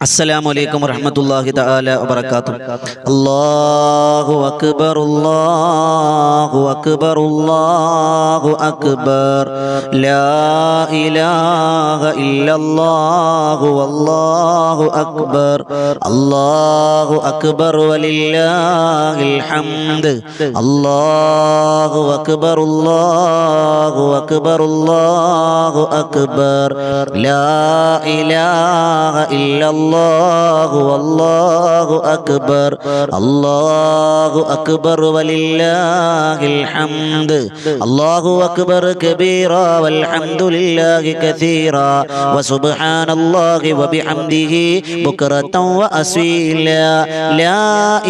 अस्सलामुअलैकुम वरहमतुल्लाहि तआला वबरकातुहू। अल्लाहु अकबर अल्लाहु अकबर अल्लाहु अकबर ला इलाहा इल्लल्लाहु वल्लाहु अकबर वलिल्लाहिल हम्द। अल्लाहु अकबर अल्लाहु अकबर ला इलाहा इल्लल्लाहु वल्लाहु अकबर वलिल्लाहिल हम्द। अल्लाहु अकबर कबीरा वल्हम्दुलिल्लाहि कसीरा व सुब्हानल्लाहि व बिहम्दिहि बुकरतन व असीला ला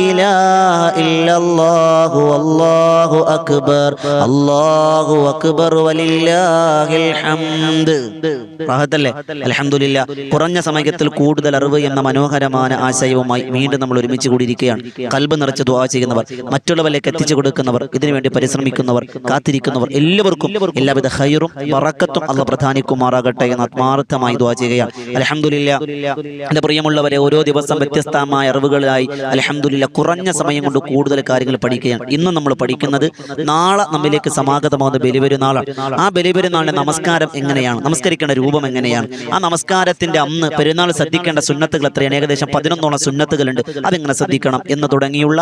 इलाहा इल्लल्लाहु वल्लाहु अकबर वलिल्लाहिल हम्द। റാഹത്തല്ലേ? അൽഹംദുലില്ലാ. കുറഞ്ഞ സമയത്തിൽ കൂടുതൽ അറിവ് എന്ന മനോഹരമായ ആശയവുമായി വീണ്ടും നമ്മൾ ഒരുമിച്ച് കൂടിയിരിക്കുകയാണ്. ഖൽബ് നിറച്ച് ദുആ ചെയ്യുന്നവർ, മറ്റുള്ളവരിലേക്ക് എത്തിച്ചു കൊടുക്കുന്നവർ, ഇതിനുവേണ്ടി പരിശ്രമിക്കുന്നവർ, കാത്തിരിക്കുന്നവർ എല്ലാവർക്കും എല്ലാവിധ ഖൈറും ബറക്കത്തും അല്ലാഹു പ്രദാനിക്കുമാറാകട്ടെ എന്ന് ആത്മാർത്ഥമായി ദുആ ചെയ്യുകയാണ്. അൽഹംദുലില്ലാ. എൻ്റെ പ്രിയമുള്ളവരെ, ഓരോ ദിവസം വ്യത്യസ്തമായ അറിവുകളായി അൽഹംദുലില്ലാ കുറഞ്ഞ സമയം കൊണ്ട് കൂടുതൽ കാര്യങ്ങൾ പഠിക്കുകയാണ്. ഇന്ന് നമ്മൾ പഠിക്കുന്നത് നാളെ നമ്മിലേക്ക് സമാഗതമാകുന്ന ബലിപെരുന്നാളാണ്. ആ ബലിപെരുന്നാളിന്റെ നമസ്കാരം എങ്ങനെയാണ്, നമസ്കരിക്കേണ്ട രൂപം എങ്ങനെയാണ്, ആ നമസ്കാരത്തിന്റെ അന്ന് പെരുന്നാൾ ശ്രദ്ധിക്കേണ്ട സുന്നത്തുകൾ എത്രയാണ്, ഏകദേശം 11 സുന്നത്തുകളുണ്ട്, അതെങ്ങനെ ശ്രദ്ധിക്കണം എന്ന് തുടങ്ങിയുള്ള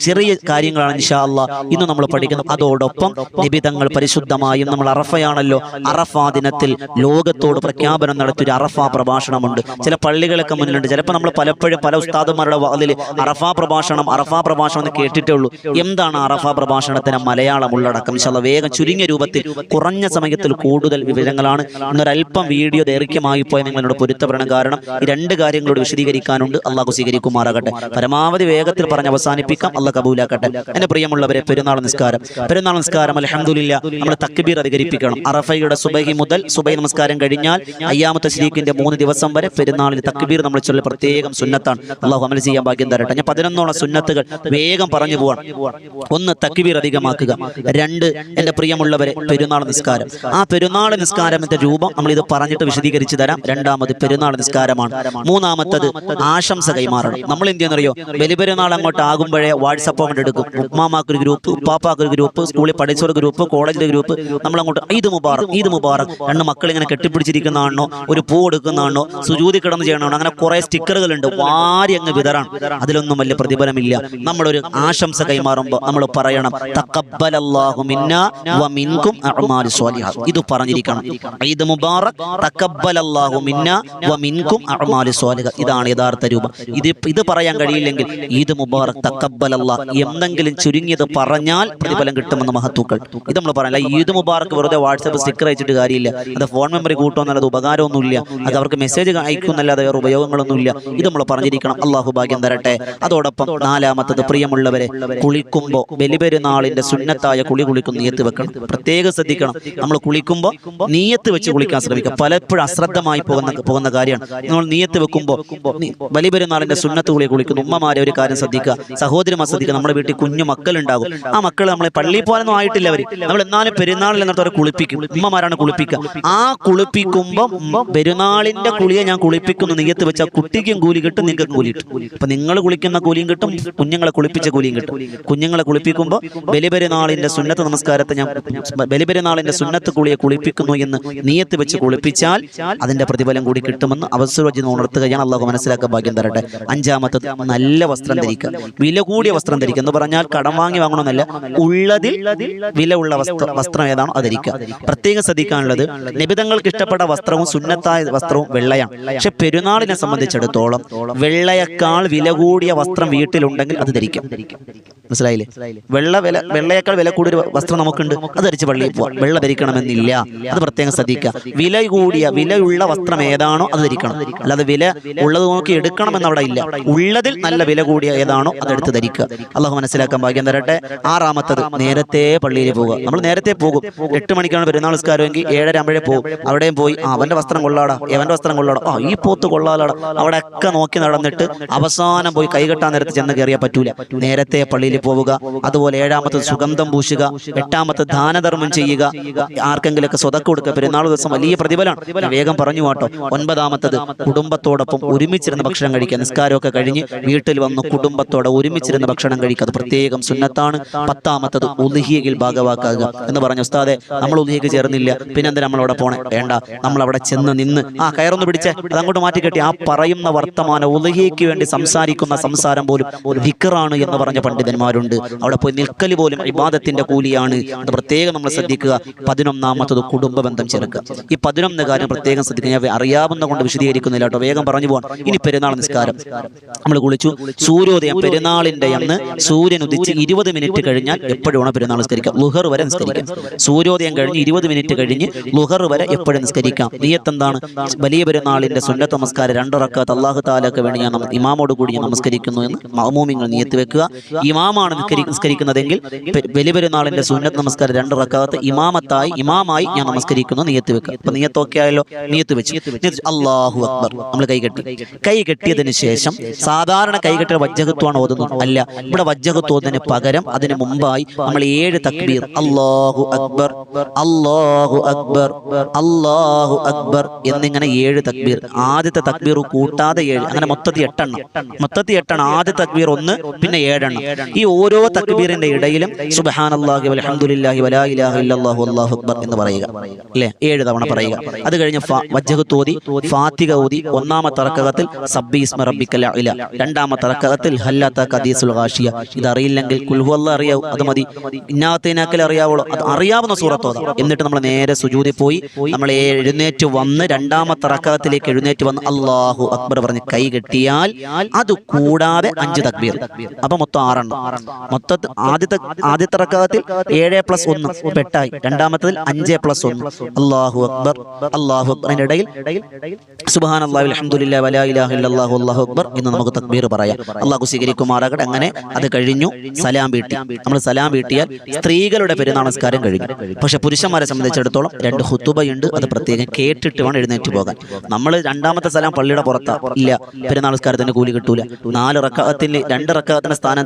ചെറിയ കാര്യങ്ങളാണ് ഇൻഷാ അല്ലാഹ് ഇന്ന് നമ്മൾ പഠിക്കുന്നത്. അതോടൊപ്പം നിബിതങ്ങൾ പരിശുദ്ധമായും നമ്മൾ അറഫയാണല്ലോ, അറഫാ ദിനത്തിൽ ലോകത്തോട് പ്രഖ്യാപനം നടത്തിയൊരു അറഫാ പ്രഭാഷണമുണ്ട്. ചില പള്ളികളൊക്കെ മുന്നിലുണ്ട്. ചിലപ്പോൾ നമ്മൾ പലപ്പോഴും പല ഉസ്താദുമാരുടെ വാതിൽ അറഫാ പ്രഭാഷണം എന്ന് കേട്ടിട്ടേ ഉള്ളൂ. എന്താണ് അറഫാ പ്രഭാഷണത്തിന് മലയാളം ഉള്ളടക്കം? ഇൻഷാ അല്ലാഹ് വേഗം ചുരുങ്ങിയ രൂപത്തിൽ കുറഞ്ഞ സമയത്തിൽ കൂടുതൽ വിവരങ്ങളാണ്. ഇന്നൊരല്പം വീഡിയോ ദൈർഘ്യമായി പോയ നിങ്ങളോട് പൊരുത്തപ്പെടണം. കാരണം ഈ രണ്ട് കാര്യങ്ങളോട് വിശദീകരിക്കാനുണ്ട്. അള്ളാഹു സ്വീകരിക്കുമാറാകട്ടെ. പരമാവധി വേഗത്തിൽ പറഞ്ഞ് അവസാനിപ്പിക്കാം. അള്ളാഹ് കബൂലാക്കട്ടെ. എന്റെ പ്രിയമുള്ളവരെ, പെരുന്നാൾ നിസ്കാരം അൽഹംദുലില്ലാ നമ്മൾ തക്ബീർ അധികരിപ്പിക്കണം. അറഫയുടെ സുബഹി മുതൽ സുബഹി നമസ്കാരം കഴിഞ്ഞാൽ അയ്യാമത്തെ തശ്രീഖിന്റെ 3 ദിവസം വരെ പെരുന്നാളിൽ തക്ബീർ നമ്മൾ ചൊല്ലൽ പ്രത്യേകം സുന്നത്താണ്. അള്ളാഹു അമൽ ചെയ്യാൻ ഭാഗ്യം തരട്ടെ. ഞാൻ 11 സുന്നത്തുകൾ വേഗം പറഞ്ഞു പോവാണ്. 1, തക്ബീർ അധികമാക്കുക. 2, എന്റെ പ്രിയമുള്ളവരെ, പെരുന്നാൾ നിസ്കാരം. ആ പെരുന്നാൾ നിസ്കാരത്തിന്റെ രൂപം നമ്മൾ ഇത് പറഞ്ഞിട്ട് വിശദീകരിച്ചു തരാം. 2ാമത് പെരുന്നാൾ നിസ്കാരമാണ്. 3ാമത്തത് ആശംസ കൈമാറണം. നമ്മൾ എന്ത് ചെയ്യുന്നറിയോ, ബലിപെരുന്നാൾ അങ്ങോട്ട് ആകുമ്പോഴേ വാട്സപ്പ് അങ്ങോട്ട് എടുക്കും. ഉമ്മാമാക്കൊരു ഗ്രൂപ്പ്, ഉപ്പാപ്പാക്കൊരു ഗ്രൂപ്പ്, സ്കൂളിൽ പഠിച്ചൊരു ഗ്രൂപ്പ്, കോളേജിലെ ഗ്രൂപ്പ്. നമ്മളങ്ങോട്ട് ഈദ് മുബാറക് 2 മക്കൾ ഇങ്ങനെ കെട്ടിപ്പിടിച്ചിരിക്കുന്നതാണോ, ഒരു പൂ കൊടുക്കുന്നതാണോ, സുജൂദി കിടന്ന് ചെയ്യണോ, അങ്ങനെ കുറെ സ്റ്റിക്കറുകളുണ്ട്. വാരി അങ്ങ് വിതറാണ്. അതിലൊന്നും വലിയ പ്രതിഫലമില്ല. നമ്മളൊരു ആശംസ കൈമാറുമ്പോൾ നമ്മൾ പറയണം തഖബ്ബലല്ലാഹു മിന്നാ വ മിൻകും അഅ്മാലു സ്വാലിഹാത്ത്. ഇത് പറഞ്ഞിരിക്കണം. ഈദ് മുബാറക് തഖബ്ബലല്ലാഹു മിന്നാ വ മിൻകും അഅ്മാലു സ്വാലിഹാത്ത്. ഇതാണ് യഥാർത്ഥ രൂപം. ഇത് പറയാൻ കഴിയില്ലെങ്കിൽ ഈദ് മുബാറക് തഖബ്ബലല്ലാഹ് എന്തെങ്കിലും ചുരുങ്ങിയത് പറഞ്ഞാൽ പ്രതിഫലം കിട്ടുമെന്ന് മഹത്തുക്കൾ. ഇത് നമ്മൾ പറയാം. ഈദ് മുബാറക് വെറുതെ വാട്സാപ്പ് സ്റ്റിക്കർ അയച്ചിട്ട് കാര്യമില്ല. അത് ഫോൺ മെമ്മറി കൂട്ടുമെന്നല്ലാതെ ഉപകാരമൊന്നുമില്ല. അത് അവർക്ക് മെസ്സേജ് അയക്കുന്നല്ലാതെ വേറെ ഉപയോഗങ്ങളൊന്നുമില്ല. ഇത് നമ്മൾ പറഞ്ഞിരിക്കണം. അള്ളാഹു ഭാഗ്യം തരട്ടെ. അതോടൊപ്പം 4ാമത്തത്, പ്രിയമുള്ളവരെ, കുളിക്കുമ്പോൾ ബലിപെരുന്നാളിന്റെ സുന്നത്തായ കുളിക്കുന്ന നിയത്ത് വെക്കണം. പ്രത്യേകം ശ്രദ്ധിക്കണം. നമ്മൾ കുളിക്കുമ്പോൾ നിയത്ത് വെച്ച് കുളിക്കാൻ ശ്രമിക്കുക. പലപ്പോഴും അശ്രദ്ധമായി പോകുന്ന കാര്യമാണ്. നമ്മൾ നിയത്ത് വെക്കുമ്പോൾ ബലിപെരുന്നാളിന്റെ സുന്നത്ത് കുളിക്കുന്നു. ഉമ്മമാരെ ഒരു കാര്യം ശ്രദ്ധിക്കുക, സഹോദരിമാർ ശ്രദ്ധിക്കുക. നമ്മുടെ വീട്ടിൽ കുഞ്ഞു മക്കളുണ്ടാകും. ആ മക്കൾ നമ്മളെ പള്ളിയിൽ പോകാനൊന്നും ആയിട്ടില്ല. നമ്മൾ എന്നാലും പെരുന്നാളിൽ എന്നവരെ കുളിപ്പിക്കും. ഉമ്മമാരാണ് കുളിപ്പിക്കുക. ആ കുളിപ്പിക്കുമ്പോൾ പെരുന്നാളിന്റെ കുളിയെ ഞാൻ കുളിപ്പിക്കുന്നു നിയത്ത് വെച്ചാൽ കുട്ടിക്കും കൂലി കിട്ടും, നിങ്ങൾക്ക് കൂലി കിട്ടും. അപ്പൊ നിങ്ങൾ കുളിക്കുന്ന കൂലിയും കിട്ടും, കുഞ്ഞുങ്ങളെ കുളിപ്പിച്ച കൂലിയും കിട്ടും. കുഞ്ഞുങ്ങളെ കുളിപ്പിക്കുമ്പോൾ ബലിപെരുന്നാളിന്റെ സുന്നത്ത് നമസ്കാരത്തെ ഞാൻ ബലിപെരുന്നാളിന്റെ സുന്നത്ത് കുളിയെ കുളിപ്പിക്കുന്നു എന്ന് നിയത്ത് വെച്ച് കുളിപ്പിച്ചാൽ അതിന്റെ പ്രതിഫലം കൂടി കിട്ടുമെന്ന് അവസരം ഉണർത്തുകയാണ്. അള്ളാഹു മനസ്സിലാക്കാൻ ഭാഗ്യം തരട്ടെ. 5ാമത്തത്, നല്ല വസ്ത്രം ധരിക്കുക. വില കൂടിയ വസ്ത്രം ധരിക്കുക എന്ന് പറഞ്ഞാൽ കടം വാങ്ങി വാങ്ങണമെന്നല്ല, ഉള്ളതിൽ വില ഉള്ള വസ്ത്രം ഏതാണോ അത് ധരിക്കുക. പ്രത്യേകം ശ്രദ്ധിക്കാനുള്ളത്, നിബിതങ്ങൾക്ക് ഇഷ്ടപ്പെട്ട വസ്ത്രവും സുന്നത്തായ വസ്ത്രവും വെള്ളയാണ്. പക്ഷെ പെരുന്നാളിനെ സംബന്ധിച്ചിടത്തോളം വെള്ളയേക്കാൾ വില കൂടിയ വസ്ത്രം വീട്ടിലുണ്ടെങ്കിൽ അത് ധരിക്കാം. മനസ്സിലായില്ലേ? വെള്ളയേക്കാൾ വില കൂടിയ വസ്ത്രം നമുക്കുണ്ട്, അത് ധരിച്ച് പള്ളിയിൽ പോവാം. വെള്ള ധരിക്കണമെന്നില്ല. അത് പ്രത്യേകം ശ്രദ്ധിക്കുക. വിലയുള്ള വസ്ത്രം ഏതാണോ അത് ധരിക്കണം. അല്ലാതെ വില ഉള്ളത് നോക്കി എടുക്കണമെന്ന് അവിടെ ഇല്ല. ഉള്ളതിൽ നല്ല വില കൂടിയ ഏതാണോ അതെടുത്ത് ധരിക്കുക. അള്ളാഹു മനസ്സിലാക്കാൻ ഭാഗ്യം തരട്ടെ. 6ാമത്തത്, നേരത്തെ പള്ളിയിൽ പോകുക. നമ്മൾ നേരത്തെ പോകും. 8 മണിക്കാണ് പെരുന്നാൾ നിസ്കാരമെങ്കിൽ 7:30 ആകുമ്പോഴേ പോകും. അവിടെയും പോയി അവന്റെ വസ്ത്രം കൊള്ളാടാ, എവന്റെ വസ്ത്രം കൊള്ളാടാ, ഈ പോത്ത് കൊള്ളാലാടാ, അവിടെ ഒക്കെ നോക്കി നടന്നിട്ട് അവസാനം പോയി കൈകെട്ടാൻ നേരത്ത് ചെന്ന് കയറിയാൽ പറ്റൂല. നേരത്തെ പള്ളിയിൽ പോവുക. അതുപോലെ 7ാമത്തത് സുഗന്ധം പൂശുക. 8ാമത്തത് ദാനധർമ്മം ചെയ്യുക. ആർക്കെങ്കിലൊക്കെ സ്വതക്ക കൊടുക്കുക. പെരുന്നാൾ ദിവസം വലിയ പ്രതിഫലമാണ്. വേഗം പറഞ്ഞു കേട്ടോ. 9ാമത്തത് കുടുംബത്തോടൊപ്പം കുടുംബത്തോടൊപ്പം ഒരുമിച്ചിരുന്ന് ഭക്ഷണം കഴിക്കുക. നിസ്കാരമൊക്കെ കഴിഞ്ഞ് വീട്ടിൽ വന്ന് കുടുംബത്തോടെ ഒരുമിച്ചിരുന്ന് ഭക്ഷണം കഴിക്കുക. അത് പ്രത്യേകം സുന്നത്താണ്. 10ാമത്തത് ഉദ്ഹിയയിൽ ഭാഗവാക്കുക എന്ന് പറഞ്ഞ ഉസ്താദെ, നമ്മൾ ഉദ്ഹിയക്ക് ചേർന്നില്ല, പിന്നെ എന്തിനാ നമ്മളവിടെ പോണേ? വേണ്ട, നമ്മളവിടെ ചെന്ന് നിന്ന് കയറൊന്ന് പിടിച്ചേ, അതങ്ങോട്ട് മാറ്റിക്കെട്ടി ആ പറയുന്ന വർത്തമാനം ഉദ്ഹിയയ്ക്ക് വേണ്ടി സംസാരിക്കുന്ന സംസാരം പോലും ദിക്റാണ് എന്ന് പറഞ്ഞ പണ്ഡിതന്മാരുണ്ട്. അവിടെ പോയി നിൽക്കൽ പോലും ഇബാദത്തിന്റെ കൂലിയാണ്. അത് പ്രത്യേകം നമ്മൾ ശ്രദ്ധിക്കുക. 11ാമത്തത് കുടുംബ ബന്ധം ചേർക്കുക. ഈ 11 കാര്യം പ്രത്യേകം ശ്രദ്ധിക്കുക. ഞാൻ അറിയാവുന്ന കൊണ്ട് വിശദീകരിക്കുന്നില്ല കേട്ടോ, വേഗം പറഞ്ഞു പോകാൻ. ഇനി പെരുന്നാൾ നിസ്കാരം നമ്മൾ കുളിച്ചു, സൂര്യോദയം പെരുന്നാളിന്റെ അന്ന് സൂര്യൻ ഉദിച്ച് 20 മിനിറ്റ് കഴിഞ്ഞാൽ എപ്പോഴും പെരുന്നാൾ നിസ്കരിക്കാം. ലുഹർ വരെ നിസ്കരിക്കാം. സൂര്യോദയം കഴിഞ്ഞ് 20 മിനിറ്റ് കഴിഞ്ഞ് ലുഹർ വരെ എപ്പോഴും നിസ്കരിക്കാം. നിയ്യത്ത് എന്താണ്? വലിയ പെരുന്നാളിന്റെ സുന്നത്ത് നമസ്കാരം 2 റക്അത്ത് അല്ലാഹു തആലക്ക് വേണ്ടി ഞാൻ ഇമാമോട് കൂടി ഞാൻ നമസ്കരിക്കുന്നു എന്ന് മഅ്മൂമിങ്ങൾ നിയ്യത്ത് വെക്കുക. ഇമാമാണ് നിസ്കരിക്കുന്നതെങ്കിൽ വലിയ പെരുന്നാളിന്റെ സുന്നത്ത് നമസ്കാരം 2 റക്അത്ത് ഇമാമായി ഞാൻ നമസ്കരിക്കുന്നു നിയ്യത്ത് വെക്കുക. അപ്പൊ നിയ്യത്ത് ഓക്കെ ആയല്ലോ, നിയ്യത്ത് വെച്ച് അല്ലാഹു അക്ബർ നമ്മൾ കൈ കെട്ടിയതിന് ശേഷം സാധാരണ കൈകെട്ടിയ വജ്ജഹത്വമാണ് ഓതുന്നത്. അല്ല, ഇവിടെ വജ്ജഹത്ത് ഓതുന്നതിന് പകരം അതിന് മുമ്പായി നമ്മൾ 7 തക്ബീർ അല്ലാഹു അക്ബർ അല്ലാഹു അക്ബർ അല്ലാഹു അക്ബർ എന്നിങ്ങനെ 7 തക്ബീർ. ആദ്യത്തെ തക്ബീർ കൂട്ടാതെ 7, അങ്ങനെ മൊത്തത്തിൽ 8 എണ്ണം. ആദ്യത്തെ തക്ബീർ 1, പിന്നെ 7 എണ്ണം. ഈ ഓരോ തക്ബീറിന്റെ ഇടയിലും സുബ്ഹാനല്ലാഹി വൽഹംദുലില്ലാഹി വലാ ഇലാഹ ഇല്ലല്ലാഹു അല്ലാഹു അക്ബർ എന്ന് പറയുക, അല്ലേ? 7 തവണ പറയുക. അത് കഴിഞ്ഞ് വജ്ജഹത്ത് ഓതി ഫാത്തിഹ ഓതി 1ാമത്തെ റക്അത്തിൽ സബ്ബിഹിസ്മ റബ്ബിക്കൽ അഅ്ല, 2ാമത്തെ റക്അത്തിൽ ഹൽ അതാക ഹദീസുൽ ഗാശിയ. ഇതറിയില്ലെങ്കിൽ ഖുൽ ഹുവല്ലാഹു അറിയാവൂ, അത് മതി. ഇന്നാത്തൈനാക്കൽ അറിയാവുള്ളൂ, അത് അറിയാവുന്ന സൂറത്ത് ഓതാം. എന്നിട്ട് നമ്മൾ നേരെ സുജൂദിൽ പോയി നമ്മൾ എഴുന്നേറ്റ് വന്ന് 2ാമത്തെ റക്അത്തിലേക്ക് എഴുന്നേറ്റ് വന്ന് അല്ലാഹു അക്ബർ പറഞ്ഞ് കൈ കെട്ടിയാൽ അത് കൂടാതെ 5 തക്ബീർ. അപ്പൊ മൊത്തം 6 എണ്ണം. മൊത്തത്തിൽ ആദ്യത്തെ റക്അത്തിൽ 7+1 8ആയി, 2ാമത്തതിൽ 5+1 അല്ലാഹു അക്ബർ അല്ലാഹു അക്ബർ. അതിന്റെ ഇടയിൽ സുബ്ഹാനല്ലാഹി വൽഹംദുലില്ലാഹി വലാ ഇലാഹ ഇല്ലല്ലാഹു അല്ലാഹു അക്ബർ എന്ന് നമുക്ക് തക്ബീർ പറയാം. അല്ലാഹു സ്വീകരിക്കുമാറാകട്ടെ. അങ്ങനെ അത് കഴിഞ്ഞു സലാം വീട്ടി. നമ്മൾ സലാം വീട്ടിയാൽ സ്ത്രീകളുടെ പെരുന്നാൾ നമസ്കാരം കഴിഞ്ഞു. പക്ഷെ പുരുഷന്മാരെ സംബന്ധിച്ചിടത്തോളം 2 ഖുതുബയുണ്ട്. അത് പ്രത്യേകം കേട്ടിട്ട് വേണം എഴുന്നേറ്റ് പോകാൻ. നമ്മൾ 2ാമത്തെ സലാം പള്ളിയുടെ പുറത്താ ഇല്ല, പെരുന്നാൾ നമസ്കാരത്തിന് കൂലി കിട്ടൂല. 4 റക്അത്തിന് 2 റക്അത്തിന്റെ സ്ഥാനം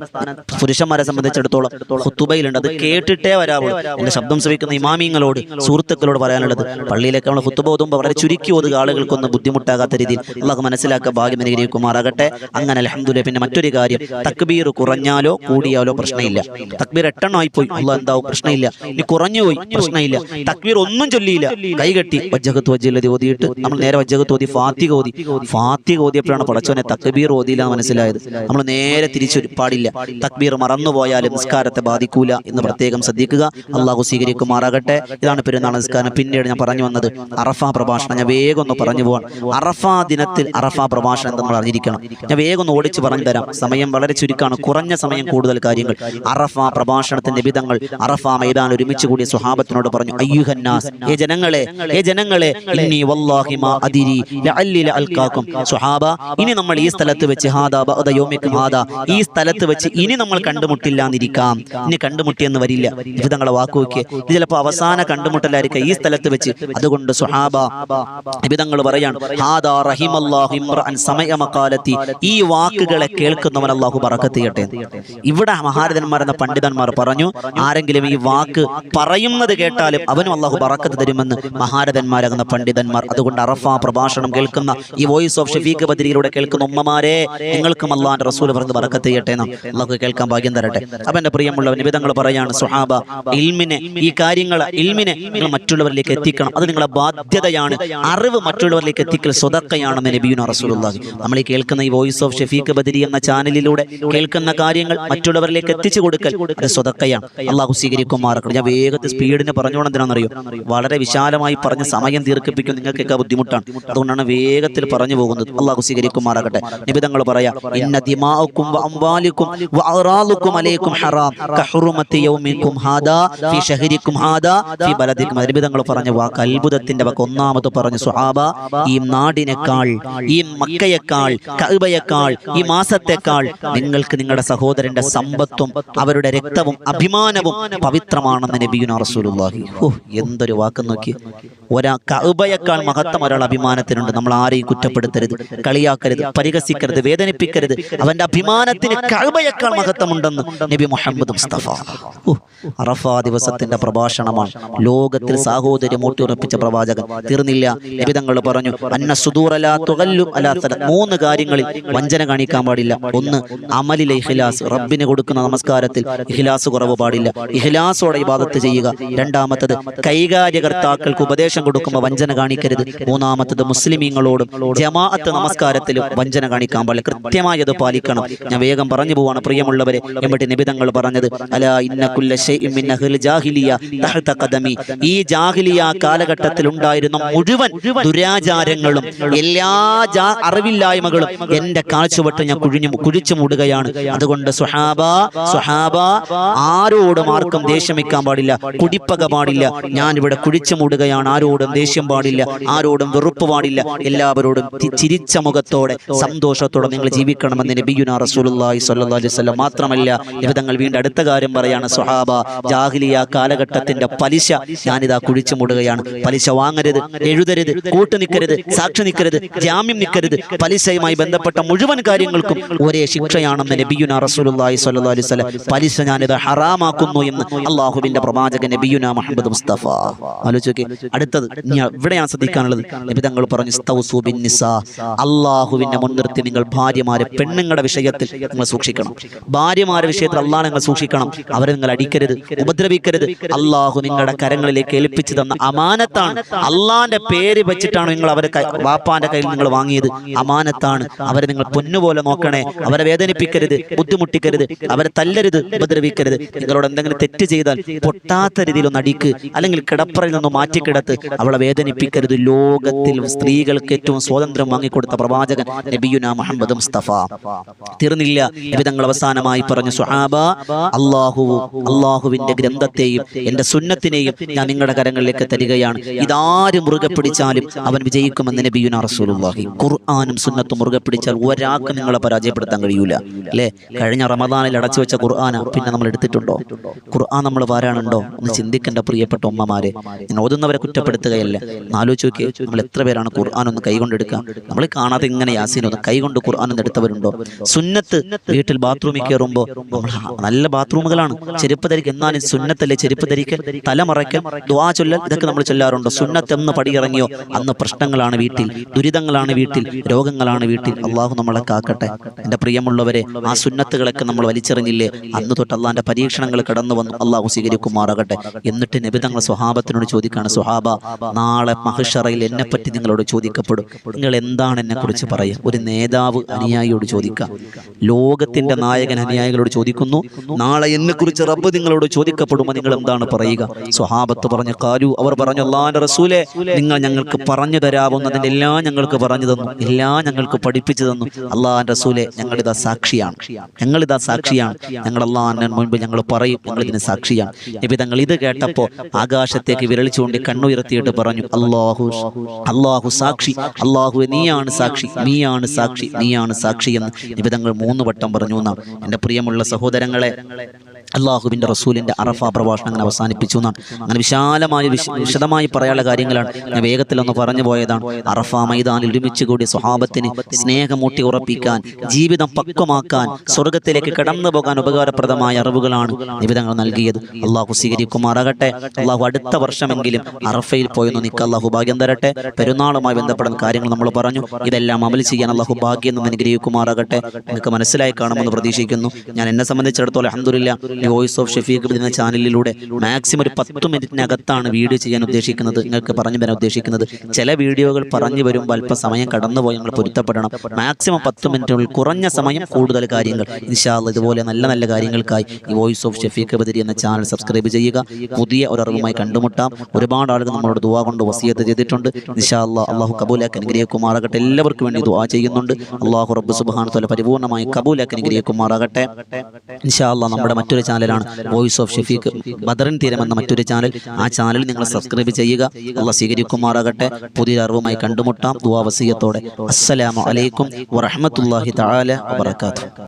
പുരുഷന്മാരെ സംബന്ധിച്ചിടത്തോളം ഖുതുബയിലുണ്ട്. അത് കേട്ടിട്ടേ വരാവുള്ളൂ. എന്റെ ശബ്ദം ശ്രവിക്കുന്ന ഇമാമിങ്ങളോട് സുഹൃത്തുക്കളോട് പറയാനുള്ളത്, പള്ളിയിലേക്ക് നമ്മൾ ഖുതുബ ഓതുമ്പോൾ വളരെ ചുരുക്കി ഓതുക, ആളുകൾക്കൊന്നും ബുദ്ധിമുട്ടാകാത്ത രീതിയിൽ. അല്ലാഹു മനസ്സിലാക്കുക, ഭാഗ്യം അനുഗ്രഹിക്കുമാറാകട്ടെ. അങ്ങനെ അൽഹംദുലില്ലാഹ്. പിന്നെ മറ്റൊരു കാര്യം, തക്ബീർ കുറഞ്ഞാലോ കൂടിയാലോ പ്രശ്നമില്ല. തക്ബീർ 8 എണ്ണം ആയിപ്പോയി, അല്ലാഹ് എന്താവും പ്രശ്നമില്ല. ഇനി കുറഞ്ഞുപോയി പ്രശ്നമില്ല. തക്ബീർ ഒന്നും ചൊല്ലിയില്ല, കൈകെട്ടി വജ്ജഹത്ത് വജ്ജല്ലതി ഓതിയിട്ട് നമ്മൾ നേരെ വജ്ജഹത്ത് ഓതി ഫാത്തിഹ ഓതിയപ്പോഴാണ് പടച്ചോനെ തക്ബീർ ഓതിയില്ല മനസ്സിലായത്. നമ്മൾ നേരെ തിരിച്ചു പാടില്ല. തക്ബീർ മറന്നുപോയാലും നിസ്കാരത്തെ ബാധിക്കൂല എന്ന് പ്രത്യേകം ശ്രദ്ധിക്കുക. അല്ലാഹു സ്വീകരിക്കുമാറാകട്ടെ. ഇതാണ് പെരുന്നാൾ നിസ്കാരം. പിന്നീട് ഞാൻ പറഞ്ഞു വന്നത് അറഫ പ്രഭാഷണം. ഞാൻ വേഗം ഒന്ന് പറഞ്ഞു പോവാൻ. അറഫ ദിനത്തിൽ അറഫ പ്രഭാഷണം നമ്മൾ അറിഞ്ഞിരിക്കണം. ഞാൻ വേഗം ഒന്ന് ഓടിച്ച് പറഞ്ഞു തരാം, സമയം വളരെ ചുരുക്കമാണ്, കുറഞ്ഞ സമയം കൂടുതൽ കാര്യങ്ങൾ. അറഫ പ്രഭാഷണത്തിന്റെ വിധങ്ങൾ. അറഫ മൈതാൻ ഒരുമിച്ച് കൂടിയ സ്വഹാബത്തിനോട് പറഞ്ഞു, അയ്യുഹന്നാസ്, ഏ ജനങ്ങളെ ഇന്നി വല്ലാഹി മാ അദിരി ലഅല്ലി ലഅൽകാകും. സ്വഹാബ, ഇനി നമ്മൾ ഈ സ്ഥലത്ത് വെച്ച് ഹാദാ ബഅദ യൗമികും ഹാദാ, ഈ സ്ഥലത്ത് വെച്ച് ഇനി നമ്മൾ കണ്ടുമുട്ടില്ലാന്നിരിക്കാം. ഇനി കണ്ടുമുട്ടിയെന്ന് വരില്ല. വിധങ്ങളെ വാക്കുവെക്കുക, ഇത് ചിലപ്പോൾ അവസാന കണ്ടുമുട്ടലായിരിക്കും ഈ സ്ഥലത്ത് വെച്ച്. അതുകൊണ്ട് സ്വഹാബ വിധങ്ങൾ പറയാണ്, ഹാദാ റഹിമല്ലാഹു ഇംറഅൻ സമയ മഖാലത്തി, ഈ വാക്കുകളെ കേൾക്കുന്നവൻ അല്ലാഹു ബറക്കത്ത് ചെയ്യട്ടെ. ഇവിടെ മഹാരഥന്മാരെന്ന പണ്ഡിതന്മാർ പറഞ്ഞു, ആരെങ്കിലും ഈ വാക്ക് പറയുന്നത് കേട്ടാലും അവനും അല്ലാഹു ബറക്കത്ത് തരുമെന്ന് മഹാരഥന്മാരാകുന്ന പണ്ഡിതന്മാർ. അതുകൊണ്ട് അറഫ പ്രഭാഷണം കേൾക്കുന്ന, ഈ വോയിസ് ഓഫ് ഷഫീഖ് ബദരിയിലൂടെ കേൾക്കുന്ന ഉമ്മമാരെ, നിങ്ങൾക്കും അല്ലാഹുവിന്റെ റസൂൽ പറഞ്ഞ് ബറക്കത്ത് ചെയ്യട്ടെ എന്ന് അല്ലാഹു കേൾക്കാൻ ഭാഗ്യം തരട്ടെ. അപ്പൊ എന്റെ പ്രിയമുള്ള നിബിധങ്ങൾ പറയാണ്, സുഹാബ, ഈ കാര്യങ്ങൾ നിങ്ങൾ മറ്റുള്ളവരിലേക്ക് എത്തിക്കണം. അത് നിങ്ങളുടെ ബാധ്യതയാണ്. അറിവ് മറ്റുള്ളവരിലേക്ക് എത്തിക്കൽ സ്വതക്കയാണെന്ന് നബിയുനാ റസൂലുള്ളാഹി. നമ്മൾ ഈ കേൾക്കുന്ന ഈ വോയിസ് ഓഫ് ഷഫീഖ് ബദരി എന്ന ചാനലിലൂടെ കേൾക്കുന്ന കാര്യങ്ങൾ മറ്റുള്ളവരിലേക്ക് എത്തിച്ചു കൊടുക്കൽ അത് സ്വതക്കയാണ്. അല്ലാഹു സ്വീകരിക്കുമാറാകട്ടെ. ഞാൻ വേഗത്തിൽ സ്പീഡിന് പറഞ്ഞോണം എന്തിനാണെന്നറിയോ? വളരെ വിശാലമായി പറഞ്ഞ് സമയം ദീർഘിപ്പിക്കും, നിങ്ങൾക്കൊക്കെ ബുദ്ധിമുട്ടാണ്. അതുകൊണ്ടാണ് വേഗത്തിൽ പറഞ്ഞു പോകുന്നത്. അല്ലാഹു സ്വീകരിക്കുമാറാകട്ടെ. നിബിധങ്ങൾ പറയാം, ഇന്ന ദിമാഉക്കും വഅംവാലുക്കും വഅറാലുക്കും അലൈക്കും ഹറാം കഹുറുമത്തി യൗമിക്കും ഹാദാ ഫീ ശഹരിക്കും ഹാദാ ഫീ ബലദിക്കും. നിബിധങ്ങൾ പറഞ്ഞ വാക്ക് അത്ഭുതത്തിന്റെ വാക്ക്. ഒന്നാമത് പറഞ്ഞു, സ്വഹാബ, ഈ നാടിനേക്കാൾ, ഈ മക്കയേക്കാൾ, കഅബയേക്കാൾ, ഈ മാസത്തെക്കാൾ നിങ്ങൾക്ക് നിങ്ങളുടെ സഹോദരന്റെ സമ്പത്തും അവരുടെ രക്തവും അഭിമാനവും പവിത്രമാണെന്ന് നബിയുനാ റസൂലുള്ളാഹി. എന്തൊരു വാക്ക് നോക്കി. കഅബയേക്കാൾ മഹത്വം ഒരാൾ അഭിമാനത്തിനുണ്ട്. നമ്മൾ ആരെയും കുറ്റപ്പെടുത്തരുത്, കളിയാക്കരുത്, പരിഹസിക്കരുത്, വേദനിപ്പിക്കരുത്. അവന്റെ അഭിമാനത്തിന് കഅബയേക്കാൾ മഹത്വമുണ്ടെന്ന് നബി മുഹമ്മദ് മുസ്തഫ. അറഫ ദിവസത്തിന്റെ പ്രഭാഷണമാണ്. ലോകത്തിൽ സാഹോദര്യം ഊട്ടിയുറപ്പിച്ച പ്രവാചകൻ. തീർന്നില്ല. നബി തങ്ങൾ പറഞ്ഞു, അന്ന സുദൂറ ലാ തുഗല്ലു അലാ സലാത്ത്. 3 കാര്യങ്ങളിൽ വഞ്ചന കാണിക്കാൻ പാടില്ല. ഒന്ന്, അമലിലെ ഇഖ്ലാസ്, റബ്ബിന് കൊടുക്കുന്ന നമസ്കാരത്തിൽ ഇഖ്ലാസ് കുറവ് പാടില്ല, ഇഖ്ലാസോടെ ഇബാദത്ത് ചെയ്യുക. രണ്ടാമത്തത്, കൈകാര്യകർത്താക്കൾക്ക് ഉപദേശം കൊടുക്കുമ്പോൾ വഞ്ചന കാണിക്കരുത്. മൂന്നാമത്തത്, മുസ്ലിമീങ്ങളോടും ജമാഅത്ത് നമസ്കാരത്തിലും വഞ്ചന കാണിക്കാൻ പാടില്ല. കൃത്യമായി അത് പാലിക്കണം. ഞാൻ വേഗം പറഞ്ഞു പോവാണ് പ്രിയമുള്ളവരെ. എന്നിട്ട് നബി തങ്ങൾ പറഞ്ഞത്, അലാ ഇന്ന കുല്ല ശൈഇൻ മിൻ അഹ്ലിൽ ജാഹിലിയ തഹ്ത ഖദമി. ഈ ജാഹിലിയ കാലഘട്ടത്തിൽ ഉണ്ടായിരുന്ന മുഴുവൻ ദുരാചാരങ്ങളും എല്ലാ അറിവില്ലായ്മകളും എന്റെ കാഴ്ചവട്ട് ഞാൻ കുഴിച്ചു മൂടുകയാണ്. അതുകൊണ്ട് സുഹാബ ആരോടും ആർക്കും ദേഷ്യം വെക്കാൻ പാടില്ല, കുടിപ്പക പാടില്ല. ഞാൻ ഇവിടെ കുഴിച്ചു മൂടുകയാണ്. ആരോടും ദേഷ്യം പാടില്ല, ആരോടും വെറുപ്പ് പാടില്ല. എല്ലാവരോടും ചിരിച്ച മുഖത്തോടെ സന്തോഷത്തോടെ നിങ്ങൾ ജീവിക്കണമെന്ന് നബിയുനാ റസൂലുള്ളാഹി സ്വല്ലല്ലാഹു അലൈഹി വസല്ലം. മാത്രമല്ല നബി തങ്ങൾ വീണ്ടും അടുത്ത കാര്യം പറയാണ്, സുഹാബ ജാഹിലിയ കാലഘട്ടത്തിന്റെ പലിശ ഞാനിതാ കുഴിച്ചു മൂടുകയാണ്. പലിശ വാങ്ങരുത്, എഴുതരുത്, കൂട്ടു നിൽക്കരുത്, സാക്ഷി നിൽക്കരുത്, ജാമ്യം നിൽക്കരുത്. പലിശയുമായി ബന്ധപ്പെട്ട മുഴുവൻ കാര്യങ്ങൾക്കും ഒരേ ശിക്ഷയാണെന്ന് നബിയുനാ റസൂലുള്ളാഹി സ്വല്ലല്ലാഹു അലൈഹി വസല്ലം. പലിശ ഞാനിത് ഹറാമാക്കുന്നു എന്ന് അല്ലാഹുവിന്റെ പ്രവാചകൻ നബിയുനാ മുഹമ്മദ് മുസ്തഫ. ആലോചിക്കേ. അടുത്തത് ഇവിടെയാണ് ശ്രദ്ധിക്കാനുള്ളത്. നബി തങ്ങൾ പറഞ്ഞു, ഇസ്തൗസു ബിന്നിസാ. അല്ലാഹുവിനെ മുൻനിർത്തി നിങ്ങൾ ഭാര്യമാരെ, പെണ്ണുങ്ങളുടെ വിഷയത്തിൽ നിങ്ങൾ സൂക്ഷിക്കണം. ഭാര്യമാരുടെ വിഷയത്തിൽ അല്ലാഹ് നിങ്ങൾ സൂക്ഷിക്കണം. അവരെ നിങ്ങൾ അടിക്കരുത്, ഉപദ്രവിക്കരുത്. അല്ലാഹു നിങ്ങളുടെ കരങ്ങളിലേക്ക് ഏൽപ്പിച്ചു തന്ന അമാനത്താണ്. അള്ളാന്റെ പേര് വെച്ചിട്ടാണ് നിങ്ങൾ അവരെ വാപ്പാന്റെ കയ്യിൽ നിങ്ങൾ വാങ്ങിയത്. അമാനത്താണ്. അവരെ നിങ്ങൾ പൊന്നുപോലെ നോക്കണേ. അവരെ വേദനിപ്പിക്കരുത്, ബുദ്ധിമുട്ടിക്കരുത്, അവരെ തല്ലരുത്, ഉപദ്രവിക്കരുത്. നിങ്ങളോട് എന്തെങ്കിലും തെറ്റ് ചെയ്താൽ പൊട്ടാത്ത രീതിയിൽ ഒന്ന് അടിക്ക്, അല്ലെങ്കിൽ കിടപ്പറയിൽ നിന്ന് മാറ്റിക്കിടത്ത്. അവളെ വേദനിപ്പിക്കരുത്. ലോകത്തിൽ സ്ത്രീകൾക്ക് ഏറ്റവും സ്വാതന്ത്ര്യം വാങ്ങിക്കൊടുത്ത പ്രവാചകൻ നബിയുനാ മുഹമ്മദ് മുസ്തഫ. തീർന്നില്ല. നബി തങ്ങൾ അവസാനമായി പറഞ്ഞു, സുഹാബ അല്ലാഹുവിന്റെ ഗ്രന്ഥത്തെയും എന്റെ സുന്നത്തിനെയും ഞാൻ നിങ്ങളുടെ കരങ്ങളിലേക്ക് തരികയാണ്. ഇതാരും മുറുകെ പിടിച്ചാലും അവൻ വിജയിക്കുമെന്ന് നബിയുനാ റസൂലുള്ളാഹി. ഖുർആനും സുന്നത്തും മുറുകെ പിടിച്ചാൽ ഒരാൾക്ക് നിങ്ങളെ പരാജയപ്പെടുത്താൻ കഴിയൂല. അല്ലേ? കഴിഞ്ഞ റമദാനിൽ അടച്ചു വെച്ച ഖുർആന പിന്നെ നമ്മൾ എടുത്തിട്ടുണ്ടോ? ഖുർആൻ നമ്മൾ പാരായണുണ്ടോ എന്ന് ചിന്തിക്കേണ്ട പ്രിയപ്പെട്ട ഉമ്മമാരെ. ഞാൻ ഓതുന്നവരെ കുറ്റപ്പെടുത്തുകയല്ല. ആലോചിച്ച് നോക്കിയേ, നമ്മൾ എത്ര പേരാണ് ഖുർആൻ ഒന്ന് കൈകൊണ്ടെടുക്കുക? നമ്മൾ കാണാതെ ഇങ്ങനെ യാസീൻ ഒന്ന് കൈകൊണ്ട് ഖുർആൻ ഒന്ന് എടുത്തവരുണ്ടോ? സുന്നത്ത് വീട്ടിൽ ബാത്റൂമിൽ കയറുമ്പോൾ നമ്മൾ നല്ല ബാത്റൂമുകളാണ്, ചെരുപ്പ് ധരിക്കുക. എന്നാലും സുന്നത്തല്ലേ ചെരുപ്പ് ധരിക്കൽ, തലമറയ്ക്കൽ, ദുആ ചൊല്ലൽ, ഇതൊക്കെ നമ്മൾ ചൊല്ലാറുണ്ടോ? സുന്നത്ത് എന്ന് പടിയിറങ്ങിയോ അന്ന് പ്രശ്നങ്ങളാണ് വീട്ടിൽ, ദുരിതങ്ങളാണ് വീട്ടിൽ, രോഗങ്ങളാണ് വീട്ടിൽ. അള്ളാഹു നമ്മളെ കാക്കട്ടെ. എൻ്റെ പ്രിയമുള്ളവരെ, ആ സുന്നത്തുകളൊക്കെ നമ്മൾ വലിച്ചെറിഞ്ഞില്ലേ? അന്ന് തൊട്ട് അള്ളാഹിന്റെ പരീക്ഷണങ്ങൾ കടന്നു വന്നു. അള്ളാഹു സ്വീകരിക്കുമാറാകട്ടെ. എന്നിട്ട് നബി തങ്ങൾ സ്വഹാബത്തിനോട് ചോദിക്കാണ്, സ്വഹാബ നാളെ മഹ്ശറയിൽ എന്നെപ്പറ്റി നിങ്ങളോട് ചോദിക്കപ്പെടും. നിങ്ങൾ എന്താണ് എന്നെ കുറിച്ച് പറയുക? ഒരു നേതാവ് അനുയായിയോട് ചോദിക്കാം. ലോകത്തിന്റെ നായകൻ അനുയായികളോട് ചോദിക്കുന്നു, നാളെ എന്നെ കുറിച്ച് റബ്ബ് നിങ്ങളോട് ചോദിക്കപ്പെടുമ്പോൾ നിങ്ങൾ എന്താണ് പറയുക? സ്വഹാബത്ത് പറഞ്ഞു, കാലു, അവർ പറഞ്ഞു, അല്ലാഹുവിന്റെ റസൂലേ, നിങ്ങൾ ഞങ്ങൾക്ക് പറഞ്ഞു തരാവുന്നതിന്റെ എല്ലാം ഞങ്ങൾക്ക് പറഞ്ഞു തന്നു, എല്ലാം ഞങ്ങൾക്ക് പഠിപ്പിച്ചു തന്നു. അല്ലാഹുവിന്റെ റസൂലേ, ഞങ്ങളിതാ സാക്ഷിയാണ്, ഞങ്ങളിതാ സാക്ഷിയാണ്. ഞങ്ങൾ അല്ലാഹുവിന്റെ മുൻപ് ഞങ്ങൾ പറയും, ഞങ്ങൾ ഇതിന് സാക്ഷിയാണ്. നബി തങ്ങൾ ഇത് കേട്ടപ്പോൾ ആകാശത്തേക്ക് വിരൽ ചൂണ്ടി കണ്ണുയർത്തിയിട്ട് പറഞ്ഞു, അല്ലാഹു സാക്ഷി, അല്ലാഹു നീയാണ് സാക്ഷി, നീയാണ് സാക്ഷി, നീയാണ് സാക്ഷി എന്ന് നബി തങ്ങൾ 3 വട്ടം പറഞ്ഞു എന്നാണ്. എൻ്റെ പ്രിയമുള്ള സഹോദരങ്ങളെ, അള്ളാഹുവിൻ്റെ റസൂലിൻ്റെ അറഫ പ്രഭാഷണം അങ്ങനെ അവസാനിപ്പിച്ചു എന്നാണ്. അങ്ങനെ വിശദമായി പറയാനുള്ള കാര്യങ്ങളാണ്. ഞാൻ വേഗത്തിലൊന്ന് പറഞ്ഞു പോയതാണ്. അറഫ മൈതാനിൽ ഒരുമിച്ച് കൂടി സ്വഹാബത്തിന് സ്നേഹമൂട്ടി ഉറപ്പിക്കാൻ, ജീവിതം പക്വമാക്കാൻ, സ്വർഗത്തിലേക്ക് കടന്നു പോകാൻ ഉപകാരപ്രദമായ അറിവുകളാണ് നിബിധങ്ങൾ നൽകിയത്. അള്ളാഹു സ്വീകരിക്കുമാറാകട്ടെ. അള്ളാഹു അടുത്ത വർഷമെങ്കിലും അറഫയിൽ പോയെന്ന് നിൽക്കുക അള്ളാഹു ഭാഗ്യം തരട്ടെ. പെരുന്നാളുമായി ബന്ധപ്പെടുന്ന കാര്യങ്ങൾ നമ്മൾ പറഞ്ഞു. ഇതെല്ലാം അമൽ ചെയ്യാൻ അള്ളാഹു ഭാഗ്യം എന്ന് അനുഗ്രഹിക്കുമാറാകട്ടെ. നിങ്ങൾക്ക് മനസ്സിലായി കാണുമെന്ന് പ്രതീക്ഷിക്കുന്നു. ഞാൻ എന്നെ സംബന്ധിച്ചിടത്തോളം അൽഹംദുലില്ലാഹ് വോയിസ് ഓഫ് ഷഫീഖ് എന്ന ചാനലിലൂടെ മാക്സിമം ഒരു 10 മിനിറ്റിനകത്താണ് വീഡിയോ ചെയ്യാൻ ഉദ്ദേശിക്കുന്നത്, നിങ്ങൾക്ക് പറഞ്ഞു തരാൻ ഉദ്ദേശിക്കുന്നത്. ചില വീഡിയോകൾ പറഞ്ഞു വരുമ്പോൾ അല്പം സമയം കടന്നുപോയി ഞങ്ങൾ പൊരുത്തപ്പെടണം. മാക്സിമം 10 മിനിറ്റുകളിൽ കുറഞ്ഞ സമയം കൂടുതൽ കാര്യങ്ങൾ. ഇൻഷാ അല്ലാഹ് ഇതുപോലെ നല്ല നല്ല കാര്യങ്ങൾക്കായി ഈ വോയിസ് ഓഫ് ഷഫീഖ് ബദരി എന്ന ചാനൽ സബ്സ്ക്രൈബ് ചെയ്യുക. പുതിയ ഒരു അറിവുമായി കണ്ടുമുട്ടാം. ഒരുപാട് ആളുകൾ നമ്മളോട് ദുആ കൊണ്ട് വസിയത്ത് ചെയ്തിട്ടുണ്ട്. ഇൻഷാ അല്ലാഹ് അള്ളാഹു കബൂലാക്കി അനുഗ്രഹിക്കുമാറാകട്ടെ. എല്ലാവർക്കും വേണ്ടി ദുആ ചെയ്യുന്നുണ്ട്. അള്ളാഹു റബ്ബ് സുബ്ഹാനഹു വ തആല പരിപൂർണ്ണമായി കബൂലാക്കി അനുഗ്രഹിക്കുമാറാകട്ടെ. ഇൻഷാ അല്ലാഹ് നമ്മുടെ മറ്റൊരു ചാനലാണ് വോയിസ് ഓഫ് ഷഫീഖ് ബദറിൻ തീരം എന്ന മറ്റൊരു ചാനൽ. ആ ചാനൽ നിങ്ങൾ സബ്സ്ക്രൈബ് ചെയ്യുക. അള്ളാഹ് സ്വീകരിക്കുമാറാകട്ടെ. പുതിയ അറിവുമായി കണ്ടുമുട്ടാം ദുആ വസിയത്തോടെ. അസ്സലാമു അലൈക്കും വറഹ്മത്തുള്ളാഹി തആല വബറകാതുഹു.